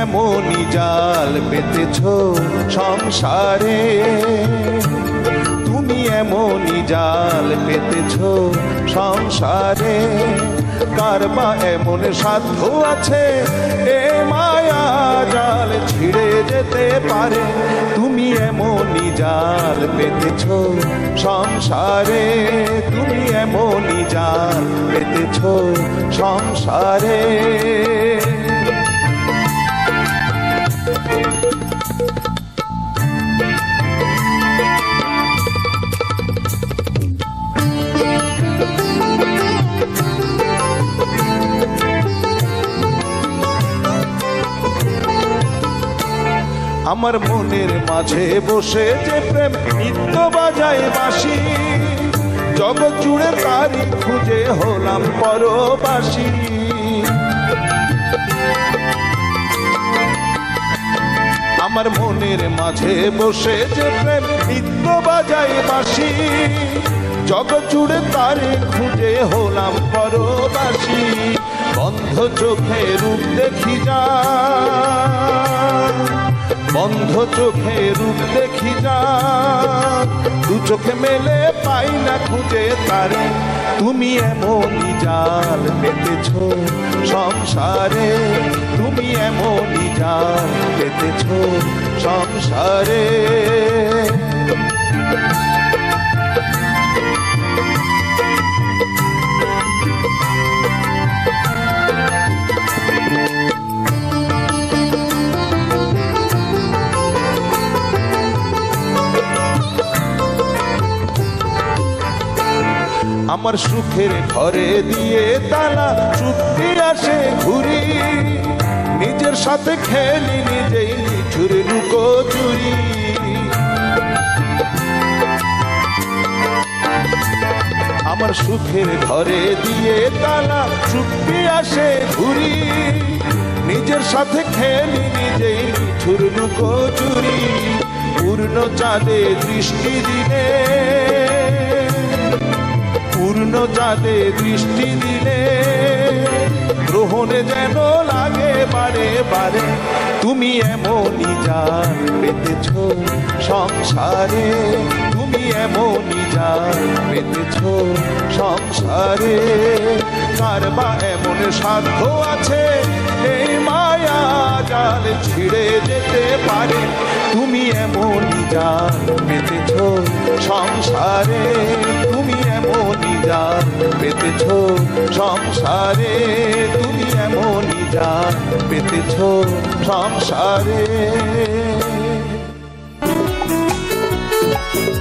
এমনই জাল পেতেছ সংসারে, তুমি এমনই জাল পেতেছ সংসারে। কারবা এমন সাধ্য আছে এ মায়া জাল ছিঁড়ে যেতে পারে, তুমি এমনই জাল পেতেছ সংসারে, তুমি এমনই জাল পেতেছ সংসারে। আমার মনের মাঝে বসে যে প্রেম নিত্য বাজায় বাঁশি, জগৎ জুড়ে তারি খুঁজে হলাম পরবাসী। আমার মনের মাঝে বসে যে প্রেম নিত্য বাজায় বাঁশি, জগৎ জুড়ে তারি খুঁজে হলাম পরবাসী। বন্ধ চোখে রূপ দেখি যা, বন্ধ চোখে রূপ দেখি যা, দু চোখে মেলে পাই না খুঁজে তারে, তুমি এমনই জাল পেতেছ সংসারে, তুমি এমনই জাল পেতেছ সংসারে। আমার সুখের ঘরে দিয়ে তালা চুক্তি আসে ঘুরি, নিজের সাথে খেলি নিজেই নিঠুর লুকোচুরি। আমার সুখের ঘরে দিয়ে তালা চুক্তি আসে ঘুরি, নিজের সাথে খেলি নিজেই নিঠুর লুকোচুরি। পূর্ণ চাঁদে দৃষ্টি দিলে, পূর্ণ চাঁদে দৃষ্টি দিলে গ্রহণে যেন লাগে বারে বারে, তুমি এমনই জাল পেতেছ সংসারে, তুমি এমনই জাল পেতেছ সংসারে। কারবা এমন সাধ্য আছে এই মায়া জাল ছিঁড়ে যেতে পারে, তুমি এমনই জাল পেতেছ সংসারে, তুমি এমনই জাল পেতেছ সংসারে, তুমি এমনই জাল পেতেছ সংসারে।